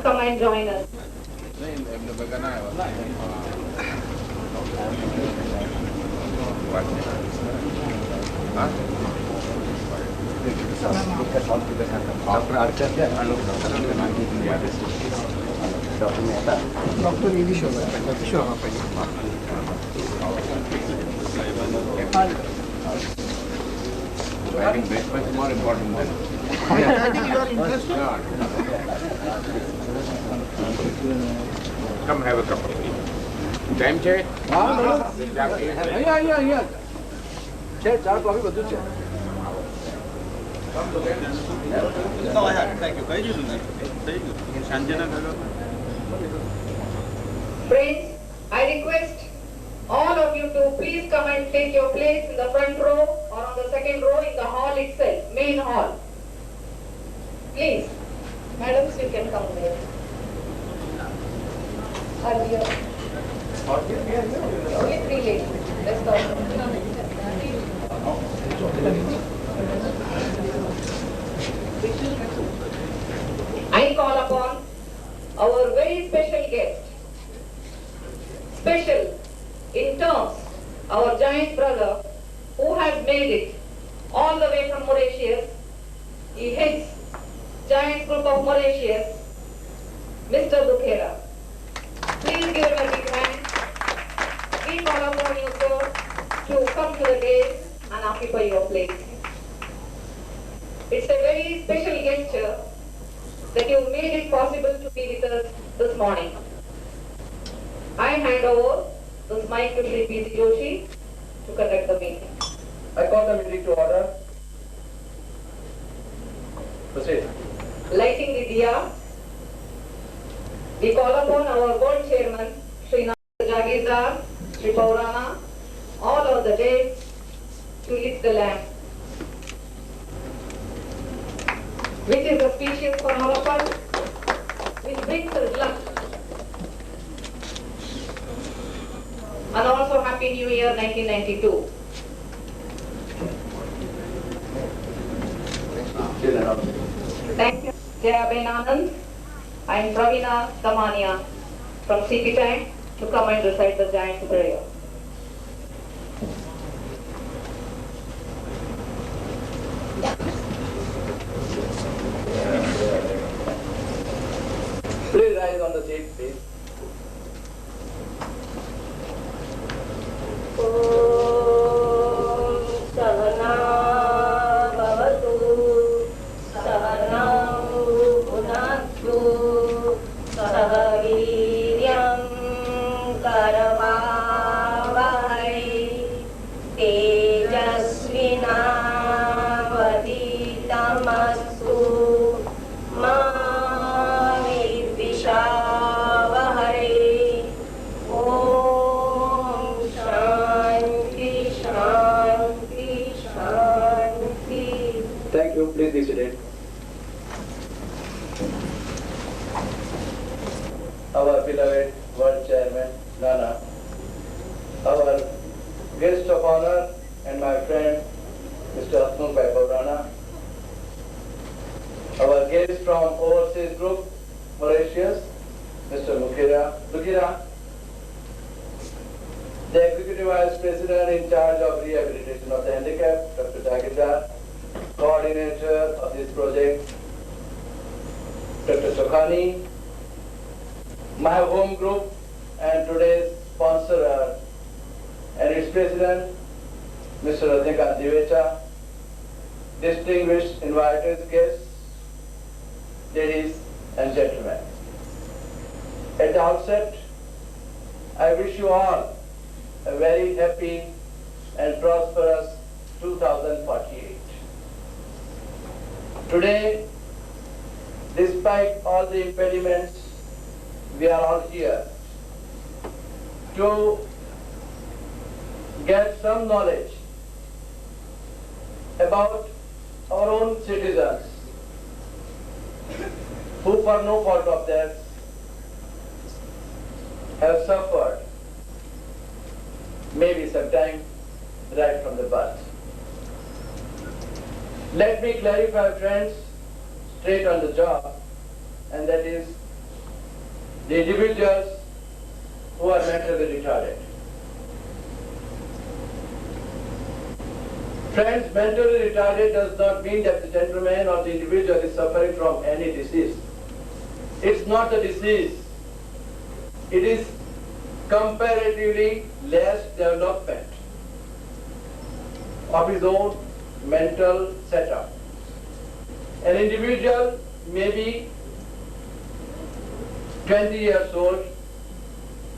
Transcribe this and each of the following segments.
must come and join us. Dr. Ishwarbhai Padia. I think breakfast is more important than. I think you are interested. Come have a cup of tea. Time check? Yeah. Chair, coffee, બધું છે. No, I have. Thank you. Very good. Very good. Sanjana Gaga. Friends, I request all of you to please come and take your place in the front row or on the second row in the hall itself, main hall. Please, madams, you can come there. Earlier. Only 3 ladies. Let's go. I call upon our very special guest. Special in terms, our giant brother who has made it all the way from Mauritius. He heads giant group of Mauritius, Mr. Bukhera. Please give him a big hand. We call upon you, sir, to come to the dais and occupy your place. It's a very special gesture that you made it possible to be with us this morning. I hand over this mic to Shri P.C. Joshi to conduct the meeting. I call the meeting to order. Proceed. Lighting the diya, we call upon our board chairman, Shri Jagirdar, Shri Paurana, all of the days to lit the lamp, which is auspicious for all of us, which brings us luck. And also Happy New Year 1992. Thank you, Jaya Anand and Pravina Damania from CP Tank to come and recite the giant prayer. Please rise on the seat, please. Sahana bhavatu, sahanam bhunaktu, sahaviryam karavavahai, tejasvinavaditamastu, ma vidvishavahai. Om Shanti, Shanti, Shanti. Thank you. Please be seated. Our beloved World Chairman, Nana, our guest of honor and my friend, Mr. Ishwarbhai Padia, our guest from overseas group, Mauritius, Mr. Bukhera, the Executive Vice President in charge of rehabilitation of the handicapped, Dr. Jagirdar, coordinator of this project, Dr. Sokhani, my home group and today's sponsor and its president, Mr. Radhika Divecha, distinguished invited guests, ladies and gentlemen. At the outset, I wish you all a very happy and prosperous 2048. Today, despite all the impediments, we are all here to get some knowledge about our own citizens who for no fault of theirs have suffered maybe sometime right from the birth. Let me clarify, friends, straight on the job, and that is the individuals who are mentally retarded. Friends, mentally retarded does not mean that the gentleman or the individual is suffering from any disease. It's not a disease. It is comparatively less development of his own mental setup. An individual may be 20 years old,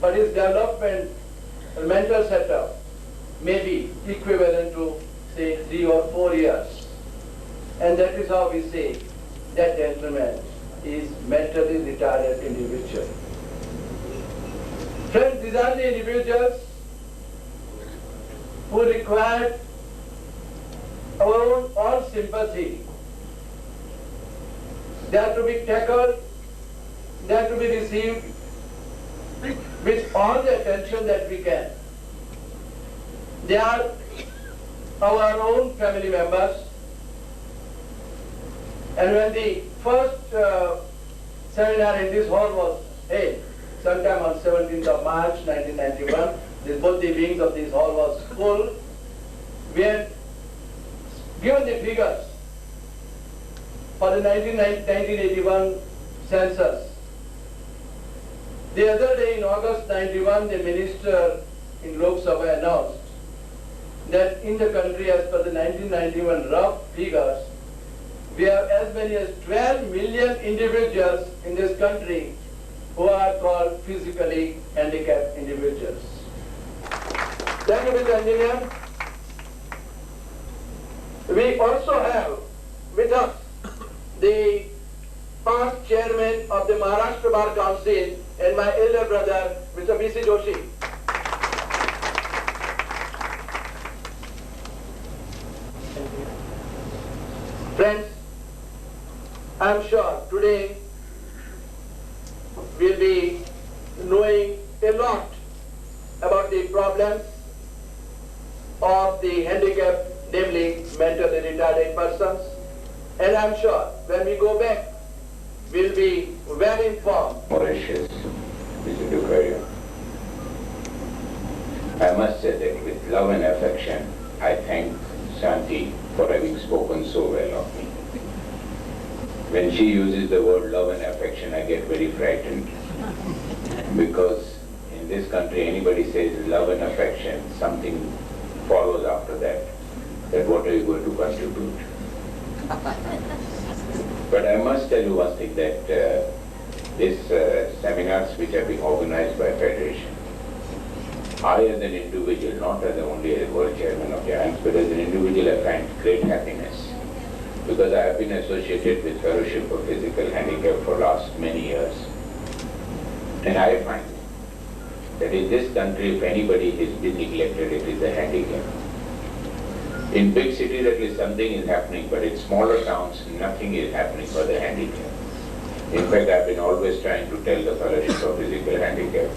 but his development, mental setup may be equivalent to say 3 or 4 years. And that is how we say that gentleman is mentally retarded individual. Friends, these are the individuals who require our all sympathy. They are to be tackled, they are to be received with all the attention that we can. They are our own family members. And when the first seminar in this hall was held, sometime on 17th of March 1991, both the wings of this hall was full. We had given the figures for the 1981 census. The other day in August 91, the minister in Lok Sabha announced that in the country, as per the 1991 rough figures, we have as many as 12 million individuals in this country who are called physically handicapped individuals. Thank you, Mr. Engineer. We also have with us the past chairman of the Maharashtra Bar Council and my elder brother, Mr. B.C. Joshi. Friends, I am sure today we'll be knowing a lot about the problems of the handicapped, namely mentally retarded persons. And I'm sure when we go back, we'll be well informed. Mauritius, Mr. Ducaria. I must say that with love and affection, I thank Shanti for having spoken so well of me. When she uses the word love and affection, I get very frightened. Because in this country, anybody says love and affection, something follows after that. That what are you going to contribute? But I must tell you one thing, that these seminars which are being organized by Federation, I as an individual, not as only a world chairman of Giants, but as an individual, I find great happiness. Because I have been associated with Fellowship of Physical Handicap for last many years. And I find that in this country, if anybody has been neglected, it is the handicap. In big cities, at least something is happening, but in smaller towns, nothing is happening for the handicap. In fact, I've been always trying to tell the Fellowship of Physical Handicap,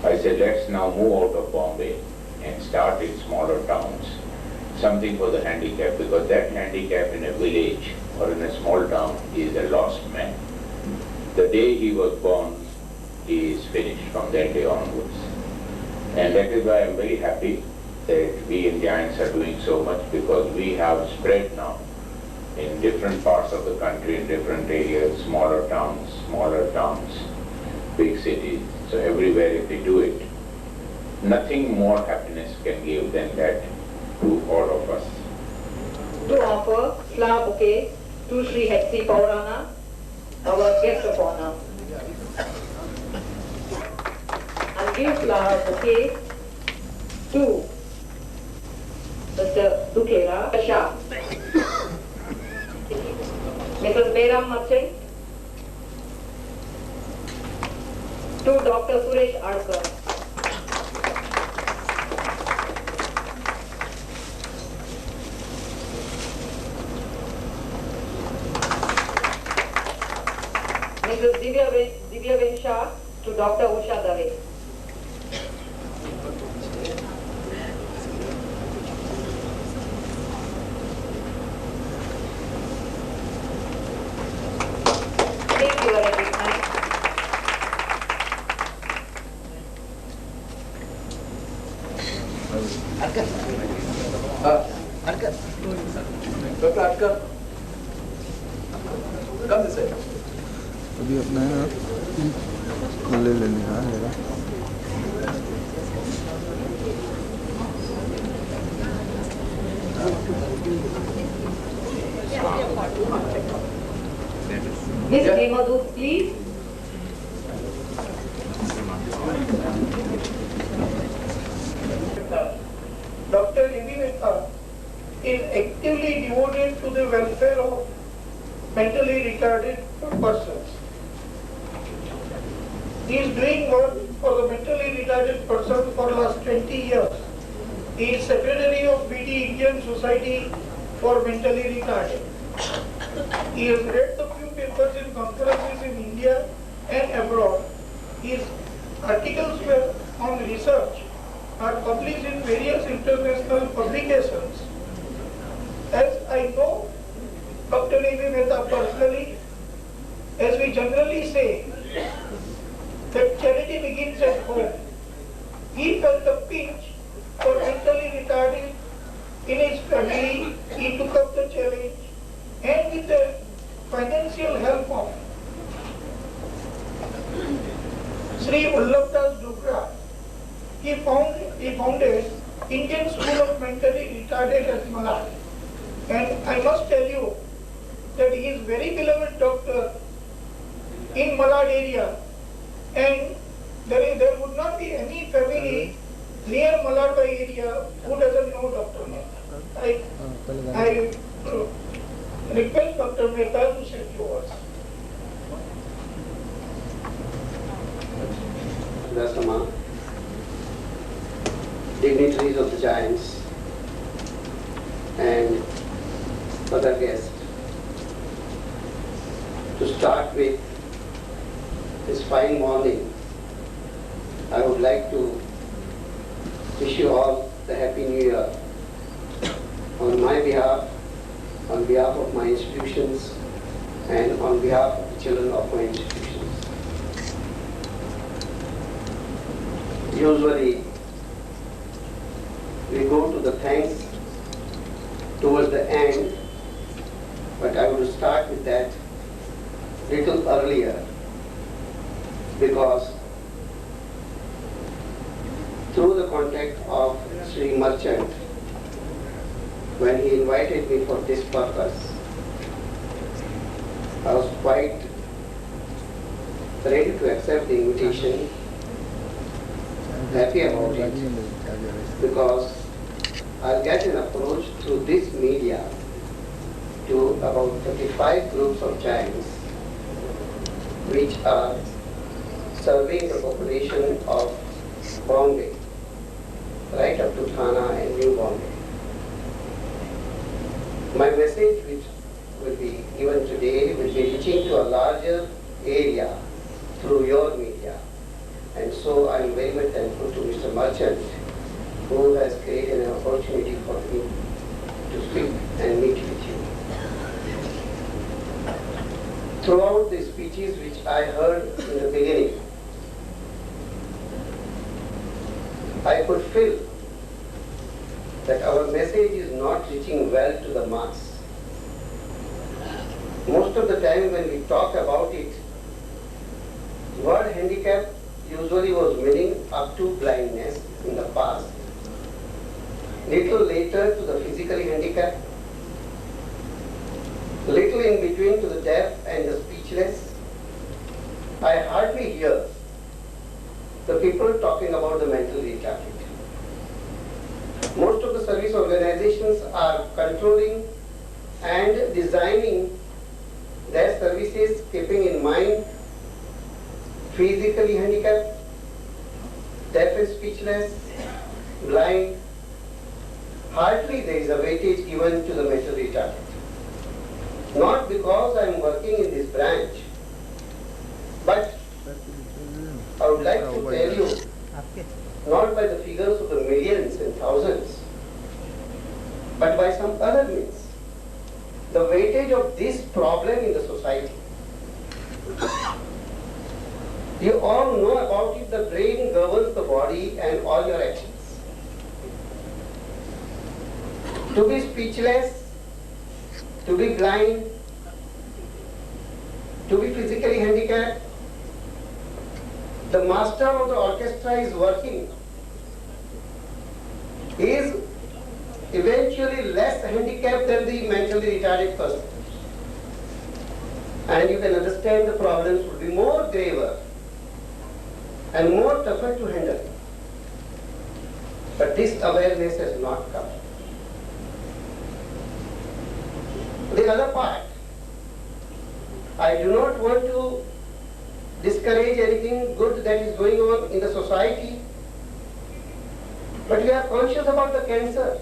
I said, let's now move out of Bombay and start in smaller towns. Something for the handicap, because that handicap in a village or in a small town is a lost man. The day he was born, he is finished from that day onwards. And that is why I'm very happy that we in Giants are doing so much, because we have spread now in different parts of the country, in different areas, smaller towns, big cities. So everywhere if we do it, nothing more happiness can give than that to all of us. To offer flower bouquet to Shri Ishwarbhai Padia, our guest of honor. And give flower bouquet to Mr. Dukera Shah, Mrs. Beram Merchant, to Dr. Suresh Adkar. Mrs. Divya Ben Shah to Dr. Usha Dave. Thank you very much. Dr. Atkar, come this way. अभी अपना है ना ले लेने का है। Miss Madhu, please. Dr. A.B. Mehta is actively devoted to the welfare of mentally retarded persons. He is doing work for the mentally retarded persons for the last 20 years. He is secretary of BD Indian Society for Mentally Retarded. He has read the few papers in conferences in India and abroad. His articles were on research are published in various international publications. As I know Dr. A.B. Mehta personally, as we generally say, that charity begins at home. He felt the pinch for mentally retarded in his family. He took up the challenge and with the financial help of Shri Ishwarbhai Padia, he founded Indian School of Mentally Retarded at Malad. And I must tell you that he is very beloved doctor in Malad area, and there would not be any family near Malad area who doesn't know Dr. Mehta. I request Dr. Mehta to say a few words. Rasama, dignitaries of the Giants, and other guests. To start with this fine morning, I would like to wish you all the Happy New Year on my behalf, on behalf of my institutions, and on behalf of the children of my institutions. Usually, we go to the thanks towards the end, but I will start with that little earlier, because through the contact of Sri Merchant, when he invited me for this purpose, I was quite ready to accept the invitation, happy about it, because I'll get an approach through this media to about 35 groups of giants which are serving the population of Bombay, right up to Thana and New Bombay. My message, which will be given today, will be reaching to a larger area through your media. And so I am very much thankful to Mr. Merchant, who has created an opportunity for me to speak and meet with you. Throughout the speeches which I heard in the beginning, I could feel that our message is not reaching well to the mass. Most of the time when we talk about it, word handicap usually was meaning up to blindness in the past. Little later to the physically handicapped, little in between to the deaf and the speechless. I hardly hear the people talking about the mentally retarded. Most of the service organizations are controlling and designing their services keeping in mind physically handicapped, deaf and speechless, blind. Hardly there is a weightage given to the mentally retarded. Not because I am working in this branch, but I would like to tell you, not by the figures of the millions and thousands, but by some other means, the weightage of this problem in the society. You all know about it, the brain governs the body and all your actions. to be speechless, to be blind, to be physically handicapped. The master of the orchestra is working. He is eventually less handicapped than the mentally retarded person. And you can understand the problems would be more graver and more tougher to handle. But this awareness has not come. The other part, I do not want to discourage anything good that is going on in the society, but we are conscious about the cancer.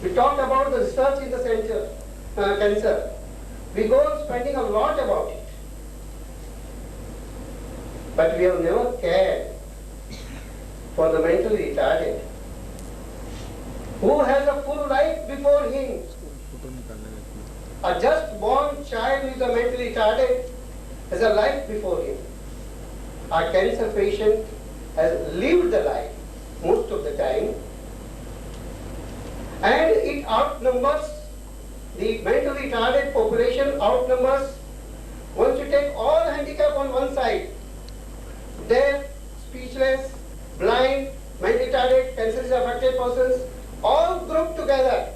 We talk about the research in the center, cancer. We go on spending a lot about it. But we have never cared for the mentally retarded, who has a full life before him. A just born child who is a mentally retarded has a life before him. Our cancer patient has lived the life most of the time, and it outnumbers, the mentally retarded population outnumbers, once you take all handicap on one side, deaf, speechless, blind, mentally retarded, cancer affected persons, all grouped together.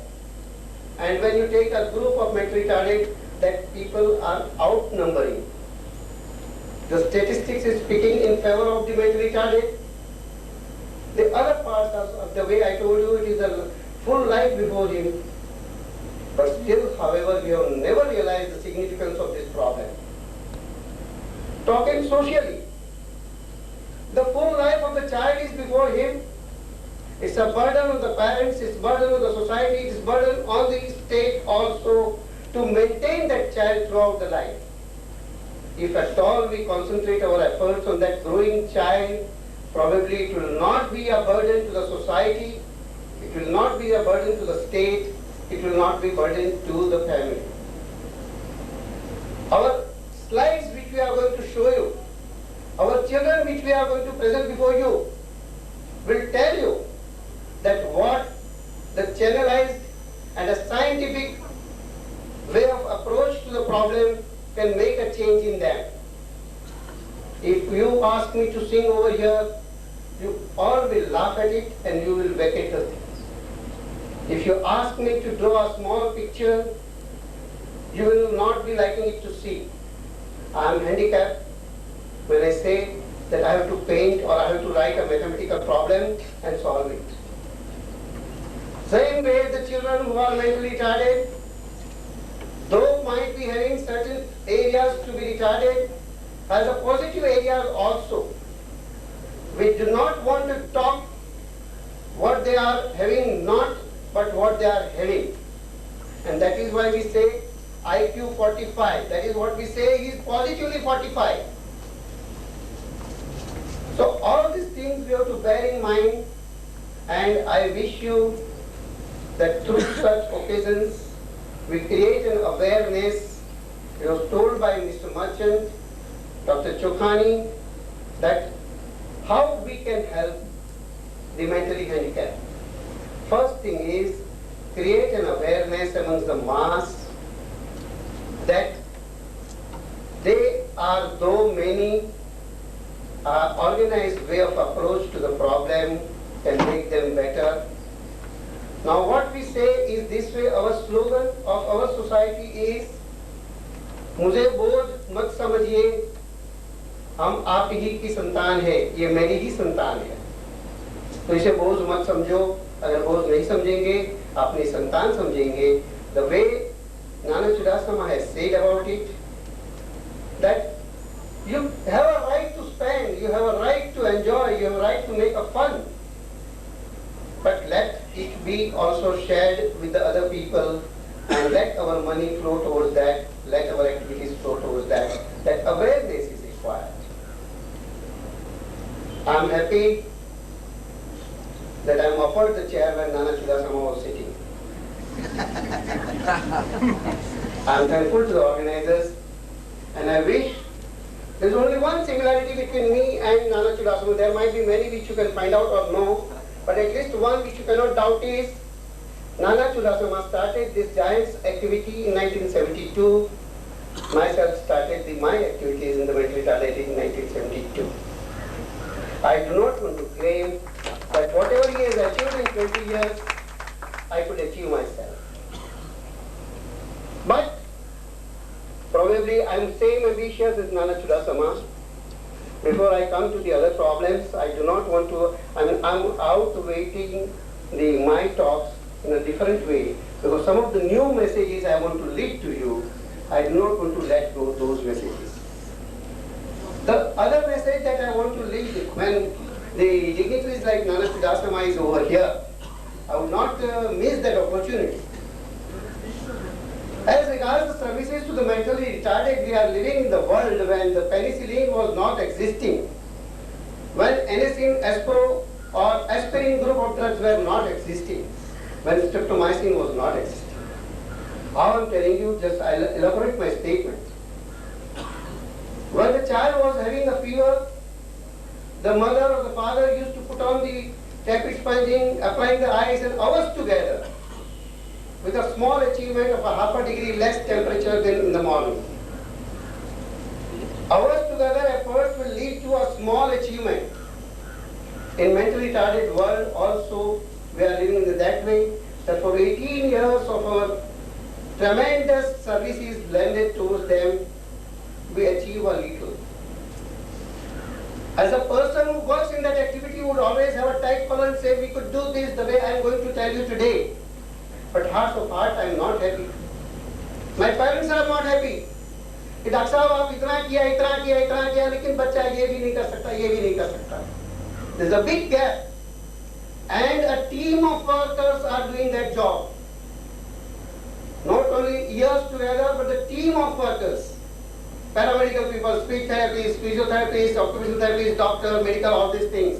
And when you take a group of mentally retarded, that people are outnumbering. The statistics is speaking in favor of the mentally retarded. The other part of the way I told you, it is a full life before him. But still, however, we have never realized the significance of this problem. Talking socially, the full life of the child is before him. It's a burden on the parents, it's a burden on the society, it's a burden on the state also to maintain that child throughout the life. If at all we concentrate our efforts on that growing child, probably it will not be a burden to the society, it will not be a burden to the state, it will not be a burden to the family. Our slides which we are going to show you, our children which we are going to present before you, will tell you that what the channelized and a scientific way of approach to the problem can make a change in them. If you ask me to sing over here, you all will laugh at it and you will vacate the things. If you ask me to draw a small picture, you will not be liking it to see. I am handicapped when I say that I have to paint or I have to write a mathematical problem and solve it. Same way the children who are mentally retarded, though might be having certain areas to be retarded, has a positive areas also. We do not want to talk what they are having not, but what they are having. And that is why we say IQ 45. That is what we say, he is positively 45. So all these things we have to bear in mind, and I wish you that through such occasions we create an awareness. It was told by Mr. Merchant, Dr. Chokhani, that how we can help the mentally handicapped. First thing is create an awareness amongst the mass that they are, though many, organized way of approach to the problem can make them better. Now what we say is this way, our slogan of our society is, मुझे बोझ मत समझिए, हम आप ही की संतान है, ये मेरी ही संतान है, तो इसे बोझ मत समझो, अगर बोझ नहीं समझेंगे, अपनी संतान समझेंगे. The way Nana Chudasama has said about it, that you have a right to spend, you have a right to enjoy, you have a right to make a fun, but let it be also shared with the other people, and let our money flow towards that, let our activities flow towards that. That awareness is required. I am happy that I am offered the chair when Nana Chudasama was sitting. I am thankful to the organizers, and I wish there is only one similarity between me and Nana Chudasama. There might be many which you can find out or know, but at least one which you cannot doubt is Nana Chudasama started this Giants activity in 1972. Myself started my activities in the mentally retarded in 1972. I do not want to claim that whatever he has achieved in 20 years, I could achieve myself. But probably I am same ambitious as Nana Chudasama. Before I come to the other problems, I do not want to, I'm outweighing my talks in a different way, because some of the new messages I want to lead to you, I do not want to let go of those messages. The other message that I want to lead, when the dignitaries like Nana Chudasama is over here, I would not miss that opportunity. As regards the services to the mentally retarded, we are living in the world when the penicillin was not existing, when anisine, aspro or aspirin group of drugs were not existing, when streptomycin was not existing. How I am telling you, just I'll elaborate my statement. When the child was having a fever, the mother or the father used to put on the tepid sponging, applying the ice and hours together, with a small achievement of a half a degree less temperature than in the morning. Hours together efforts will lead to a small achievement. In mentally retarded world also, we are living in that way, that for 18 years of our tremendous services blended towards them, we achieve a little. As a person who works in that activity would always have a tight collar and say, we could do this the way I am going to tell you today. But heart of heart, I am not happy. My parents are not happy. कि doctor साहब आप इतना किया लेकिन बच्चा ये भी नहीं कर सकता. There's a big gap, and a team of workers are doing that job. Not only years together, but the team of workers, paramedical people, speech therapists, physiotherapists, occupational therapists, doctor, medical, all these things.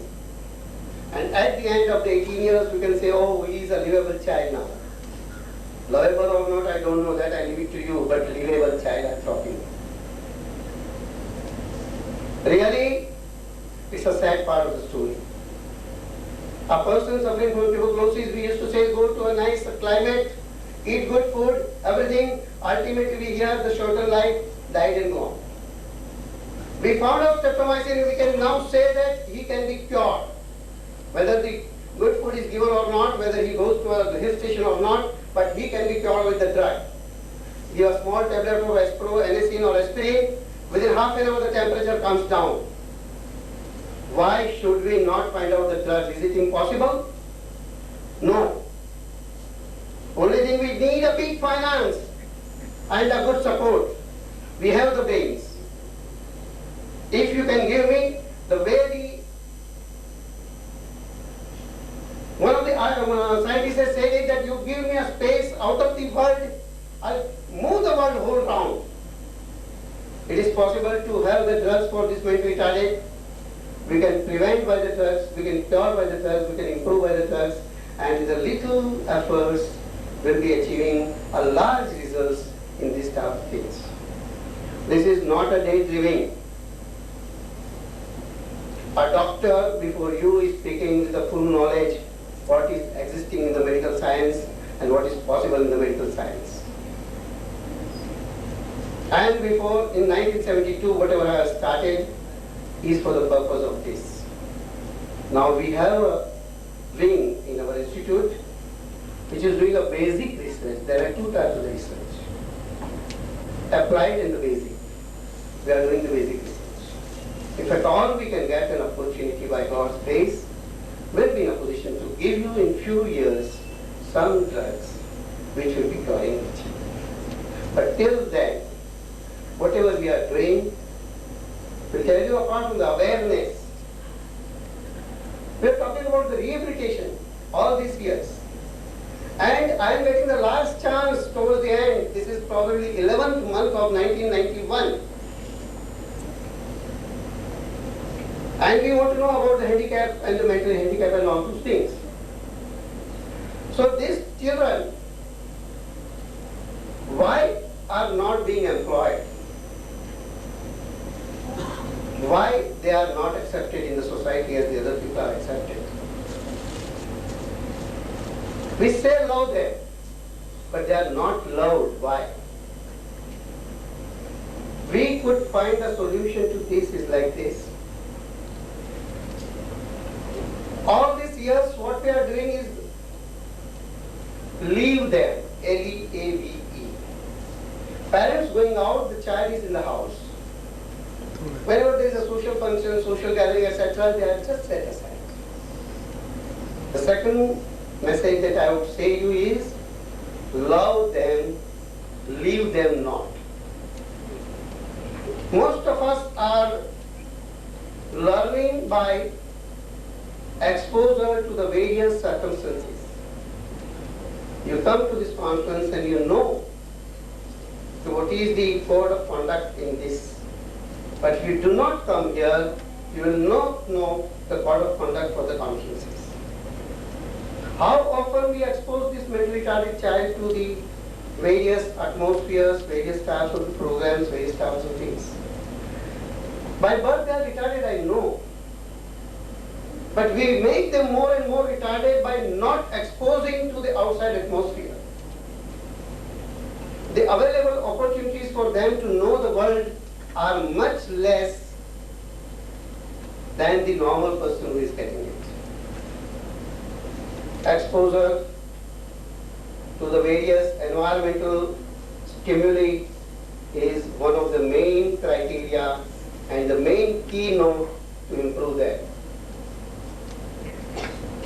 And at the end of the 18 years, we can say, oh, he is a livable child now. Lovable or not, I don't know that, I leave it to you, but livable child I'm talking. Really, it's a sad part of the story. A person suffering from tuberculosis, we used to say, go to a nice climate, eat good food, everything, ultimately we hear the shorter life, died and gone. We found out streptomycin, we can now say that he can be cured. Whether the good food is given or not, whether he goes to a hill station or not, but he can be cured with the drug. Give a small tablet of aspro, anisine or aspirin, within half an hour the temperature comes down. Why should we not find out the drugs? Is it impossible? No. Only thing we need a big finance and a good support. We have the brains. If you can give me the way one of the scientists has said it, that you give me a space out of the world, I'll move the world whole round. It is possible to have the drugs for this mentally retarded. We can prevent by the drugs, we can cure by the drugs, we can improve by the drugs, and with a little efforts, we'll be achieving a large results in this type of things. This is not a daydreaming. A doctor before you is speaking with the full knowledge what is existing in the medical science and what is possible in the medical science. And before, in 1972, whatever I have started is for the purpose of this. Now we have a wing in our institute which is doing a basic research. There are two types of research, applied and the basic. We are doing the basic research. If at all we can get an opportunity by God's grace, we'll be in a position to give you in few years some drugs which will be curing it. But till then, whatever we are doing, we'll tell you apart from the awareness. We're talking about the rehabilitation all these years. And I am getting the last chance towards the end. This is probably 11th month of 1991. And we want to know about the handicap and the mental handicap and all those things. So these children, why are not being employed? Why they are not accepted in the society as the other people are accepted? We say love them, but they are not loved. Why? We could find a solution to this is like this. All these years what we are doing is leave them, L-E-A-V-E. Parents going out, the child is in the house. Whenever there is a social function, social gathering, etc., they are just set aside. The second message that I would say to you is, love them, leave them not. Most of us are learning by exposure to the various circumstances. You come to this conference and you know what is the code of conduct in this. But if you do not come here, you will not know the code of conduct for the conferences. How often we expose this mentally retarded child to the various atmospheres, various types of programs, various types of things. By birth they are retarded, I know. But we make them more and more retarded by not exposing to the outside atmosphere. The available opportunities for them to know the world are much less than the normal person who is getting it. Exposure to the various environmental stimuli is one of the main criteria and the main keynote to improve that.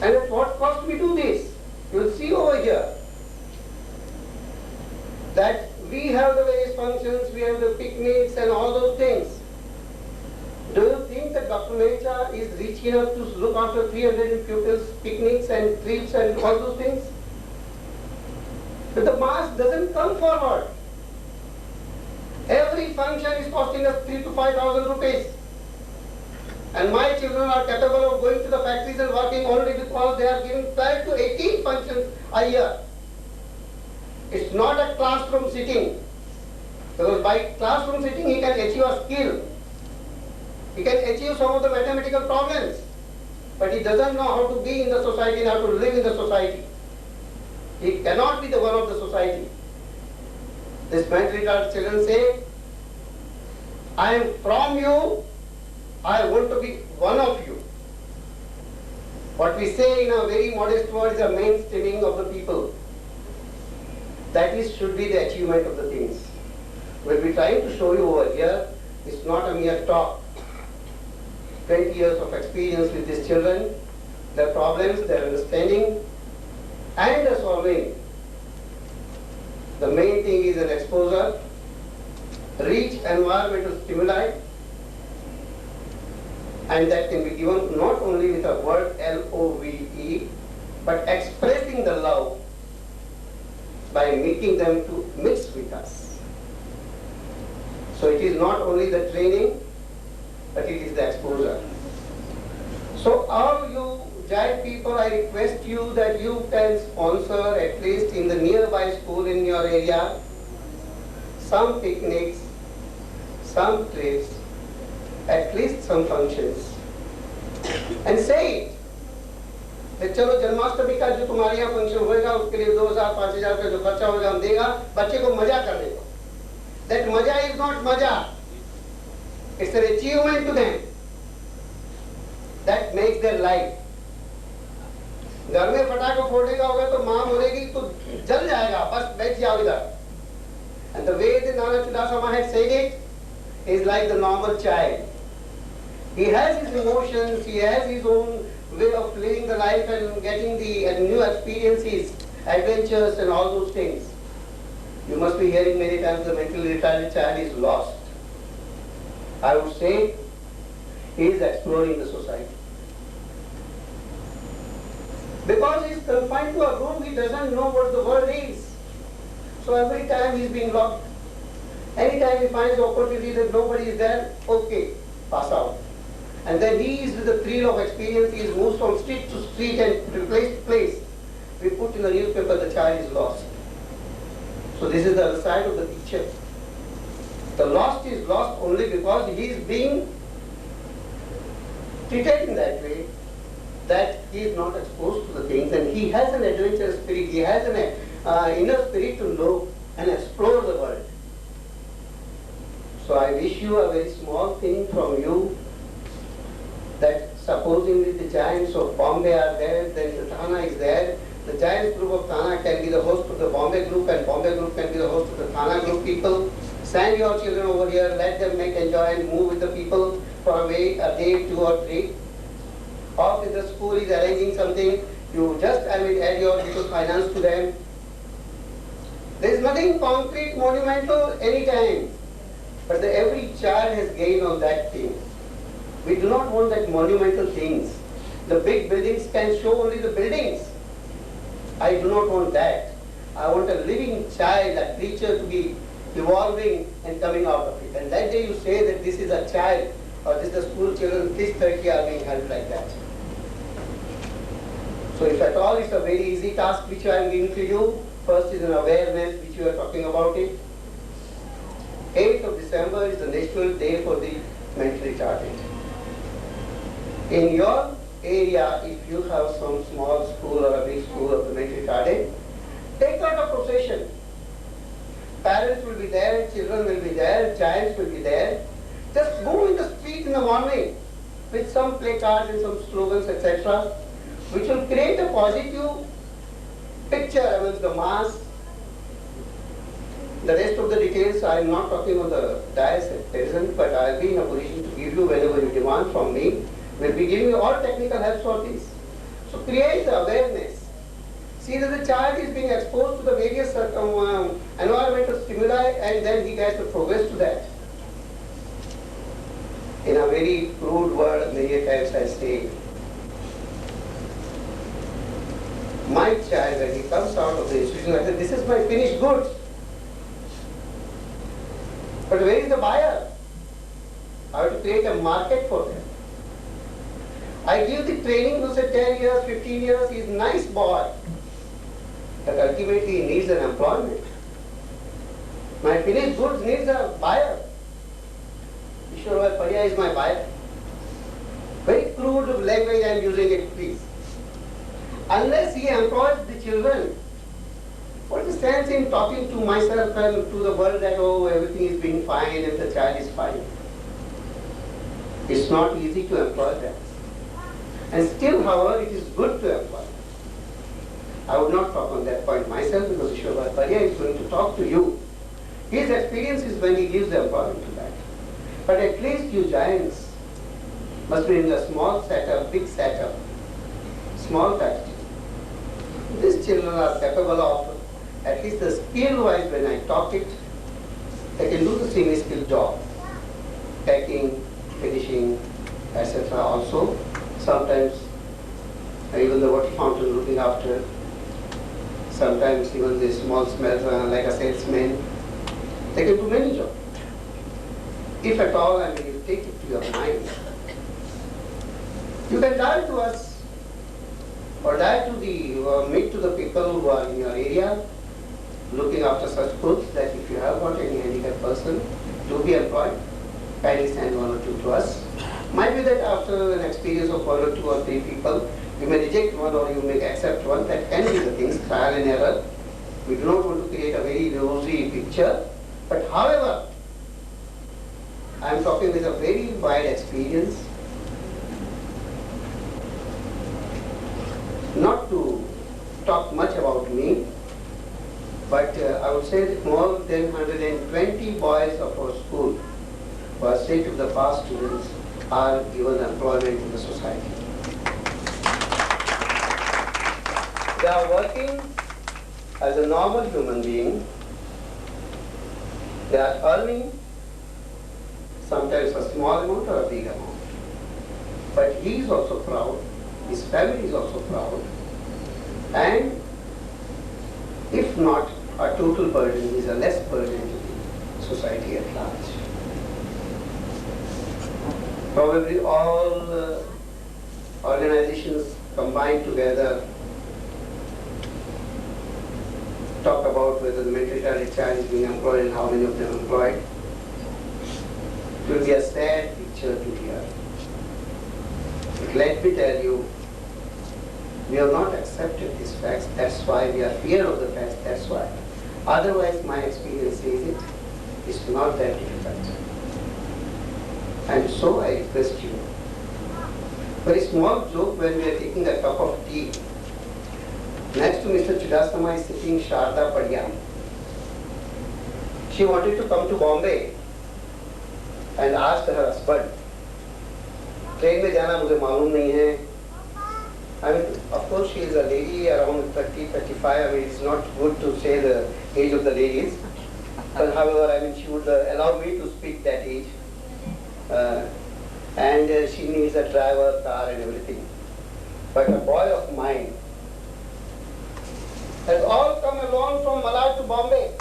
And at what cost we do this? You will see over here that we have the various functions, we have the picnics and all those things. Do you think that Dr. Mecha is rich enough to look after 300 pupils, picnics and trips and all those things? But the mass doesn't come forward. Every function is costing us 3,000 to 5,000 rupees. And my children are capable of going to the factories and working only because they are giving 12 to 18 functions a year. It's not a classroom sitting. Because by classroom sitting he can achieve a skill. He can achieve some of the mathematical problems. But he doesn't know how to be in the society and how to live in the society. He cannot be the one of the society. These mentally retarded children say, I am from you, I want to be one of you. What we say in a very modest word is a mainstreaming of the people. That is, should be the achievement of the things. What we are trying to show you over here is not a mere talk. 20 years of experience with these children, their problems, their understanding, and their solving. The main thing is an exposure, rich environmental stimuli, and that can be given not only with a word L-O-V-E, but expressing the love by making them to mix with us. So it is not only the training, but it is the exposure. So all you Giant people, I request you that you can sponsor at least in the nearby school in your area some picnics, some trips, at least some functions. And say it. that चलो जन्माष्टमी का जो तुम्हारे यहाँ function होगा उसके लिए 2,000-5,000 का जो खर्चा होगा हम देगा, बच्चे को मजा करने को. That मजा is not मजा. It's an achievement to them. That makes their life. घर में पटाखा फोड़ेगा होगा तो माँ बोलेगी तो जल जाएगा, बस बैठ जाओ इधर. And the way the Nana Chudasama had said it is like the normal child. He has his emotions, he has his own way of living the life and getting the new experiences, adventures and all those things. You must be hearing many times the mentally retarded child is lost. I would say he is exploring the society. Because he is confined to a room, he doesn't know what the world is. So every time he is being locked. Anytime he finds the opportunity that nobody is there, okay, pass out. And then he is with the thrill of experience, he moves from street to street and from place to place. We put in the newspaper, the child is lost. So this is the other side of the picture. The lost is lost only because he is being treated in that way. that he is not exposed to the things, and he has an adventurous spirit, he has an inner spirit to know and explore the world. So I wish you a very small thing from you, that supposingly the giants of Bombay are there, then the Thana is there. The giants group of Thana can be the host of the Bombay group, and Bombay group can be the host of the Thana group people. Send your children over here, let them make enjoy and move with the people for a day, 2 or 3. Or if the school is arranging something, you just add your little finance to them. There is nothing concrete, monumental anytime. But every child has gained on that thing. We do not want that monumental things. The big buildings can show only the buildings. I do not want that. I want a living child, a creature to be evolving and coming out of it. And that day you say that this is a child, or this is the school children, this 30 are being helped like that. So if at all it's a very easy task which I am giving to you, first is an awareness which you are talking about it. 8th of December is the National Day for the Mentally Retarded. In your area, if you have some small school or a big school of the mentally retarded, take out a procession. Parents will be there, children will be there, giants will be there. Just go in the street in the morning with some placards and some slogans, etc., which will create a positive picture amongst the mass. The rest of the details I am not talking on the dais at present, but I will be in a position to give you whenever you demand from me. We will be giving you all technical help for this. So create the awareness. See that the child is being exposed to the various environmental stimuli, and then he has to progress to that. In a very crude word, many times I say, my child, when he comes out of the institution, I say, this is my finished goods. But where is the buyer? I have to create a market for them. I give the training to say 10 years, 15 years, he is a nice boy. But ultimately he needs an employment. My finished goods needs a buyer. Ishwarbhai Padia is my buyer. Very crude language I am using it, please. Unless he employs the children, what is the sense in talking to myself and to the world that, oh, everything is being fine and the child is fine? It's not easy to employ them. And still, however, it is good to employ. I would not talk on that point myself because Ishwarbhai Padia is going to talk to you. His experience is when he gives the employment to that. But at least you giants must be in a small setup, big setup, small touch. These children are capable of, at least the skill-wise, when I talk it, they can do the semi-skill job. Packing, finishing, etc. also. Sometimes even the water fountain looking after. Sometimes even the small smells like a salesman. They can do many jobs. If at all, I mean, you take it to your mind. You can dial to us or dial to the, meet to the people who are in your area looking after such goods, that if you have got any handicapped person to be employed, kindly send 1 or 2 to us. Might be that after an experience of 1 or 2 or 3 people, you may reject one or you may accept one. That can be the things, trial and error. We do not want to create a very rosy picture. But however, I am talking with a very wide experience. Not to talk much about me, but I would say that more than 120 boys of our school who are state of the past students are given employment in the society. They are working as a normal human being. They are earning sometimes a small amount or a big amount. But he is also proud, his family is also proud, and if not a total burden, he is a less burden to the society at large. Probably all organizations combined together talk about whether the mentally retarded child is being employed and how many of them employed. It will be a sad picture to hear. But let me tell you, We have not accepted these facts. That's why we are fear of the facts. That's why. Otherwise, my experience says it's not that difficult. And so I request you. Very small joke when we are taking a cup of tea. Next to Mr. Chudasama is sitting Shri Padia. She wanted to come to Bombay and asked her husband, train में जाना मुझे मालूम नहीं है. I mean, of course she is a lady around 30, 35. I mean, it's not good to say the age of the ladies. But however, I mean, she would allow me to speak that age. And she needs a driver, car and everything. But a boy of mine has all come along from Malad to Bombay.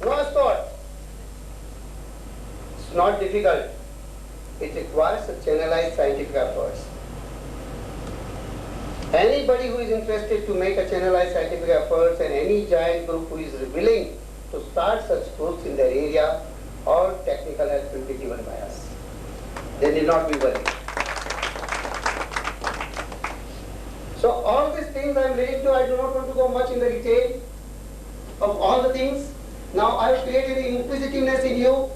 No escort. It's not difficult. It requires a channelized scientific efforts. Anybody who is interested to make a channelized scientific efforts and any giant group who is willing to start such groups in their area, all technical help will be given by us. They need not be worried. So all these things I am ready to, I do not want to go much in the detail of all the things. Now I have created inquisitiveness in you,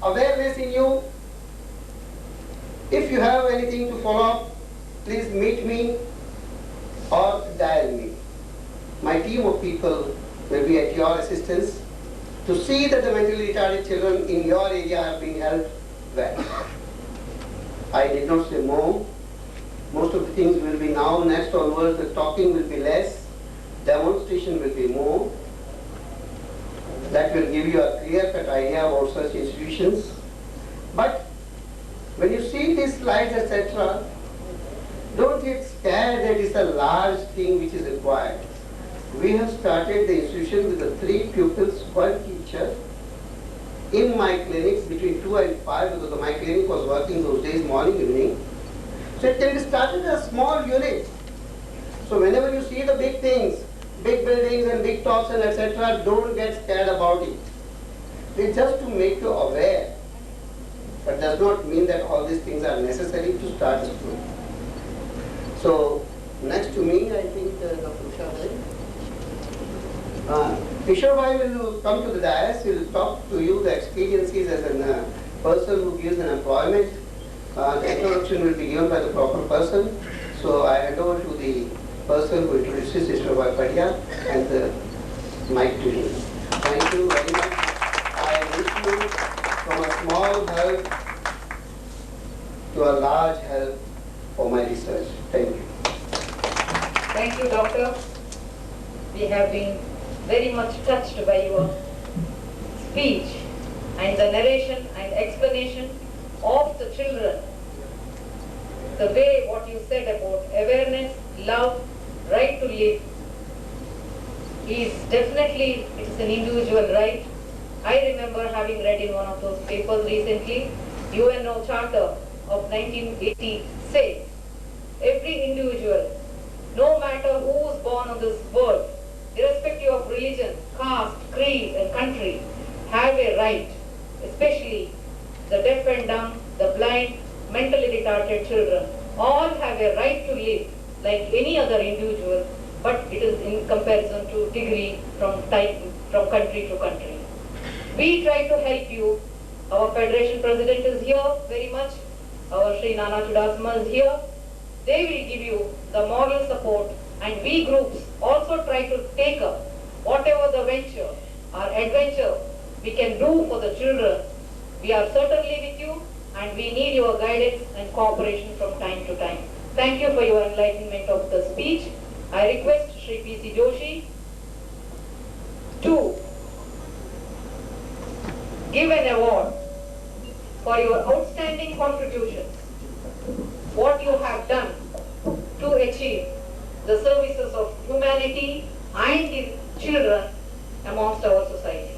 awareness in you. If you have anything to follow up, please meet me or dial me. My team of people will be at your assistance to see that the mentally retarded children in your area are being helped well. I did not say more. Most of the things will be now, next onwards, the talking will be less, demonstration will be more. That will give you a clear-cut idea about such institutions. But when you see these slides, etc., don't get scared that it's a large thing which is required. We have started the institution with the 3 pupils, 1 teacher. In my clinics between 2 and 5, because my clinic was working those days, morning, evening. So it can be started as a small unit. So whenever you see the big things, big buildings and big talks and etc., don't get scared about it. It's just to make you aware. But does not mean that all these things are necessary to start a school. So next to me, I think Dr. Ishwarbhai will come to the dais. He will talk to you the experiences as a person who gives an employment. The introduction will be given by the proper person. So I hand over to the person who introduces Ishwarbhai Padia and the mic to him. Thank you very much. I wish you from a small help to a large help for my research. Thank you. Thank you, Doctor. We have been very much touched by your speech and the narration and explanation of the children. The way what you said about awareness, love, right to live is definitely, it is an individual right. I remember having read in one of those papers recently, UNO Charter of 1980 says, every individual, no matter who is born on this world, irrespective of religion, caste, creed and country, have a right, especially the deaf and dumb, the blind, mentally retarded children, all have a right to live like any other individual, but it is in comparison to degree from country to country. We try to help you. Our Federation President is here very much. Our Shri Nana Chudasama is here. They will give you the moral support, and we groups also try to take up whatever the venture or adventure we can do for the children. We are certainly with you, and we need your guidance and cooperation from time to time. Thank you for your enlightenment of the speech. I request Shri P.C. Joshi to give an award for your outstanding contributions, what you have done to achieve the services of humanity and the children amongst our society.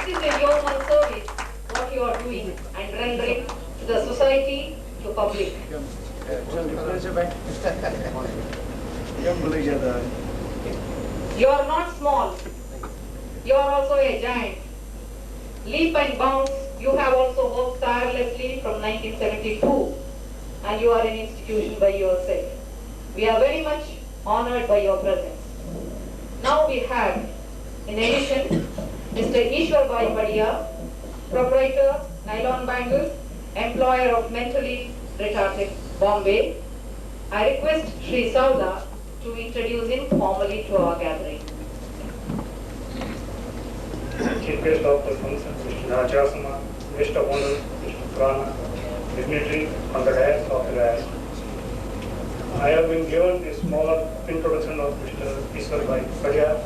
It is a human service what you are doing and rendering to the society, to public. You are not small. You are also a giant. Leap and bounce You have also worked tirelessly from 1972 and you are an institution by yourself. We are very much honored by your presence. Now we have, in addition, Mr. Ishwarbhai Padia, proprietor, Nylon Bangles, employer of mentally retarded, Bombay. I request Shri Sauda to introduce him formally to our gathering. Chief guest of the function, Mr. Nachasama, guest of honor, Mr. Prana, dignitary on the dais of the dais. I have been given a small introduction of Mr. Ishwarbhai Padia.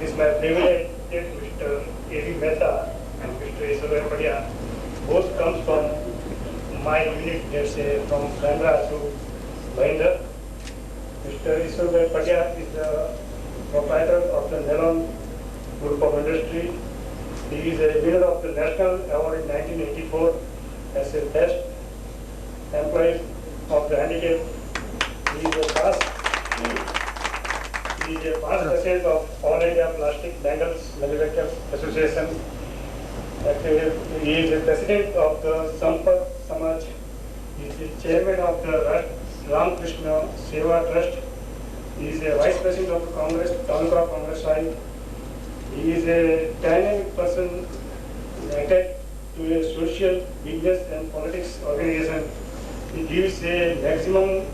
It is my privilege that Mr. A.V. Mehta and Mr. Ishwarbhai Padia both comes from my unit, let's say from Bandra to Bhinder. Mr. Ishwarbhai Padia is the proprietor of the Nylon Group of Industry. He is a winner of the National Award in 1984 as a best employee of the handicap. He is a past president of All India Plastic Bangles Manufacturers Association. Actually, he is the president of the Sampark Samaj. He is the chairman of the Ramakrishna Seva Trust. He is a vice president of the Congress, Taluka Congress side. He is a dynamic person attached to a social, business and politics organization. He gives a maximum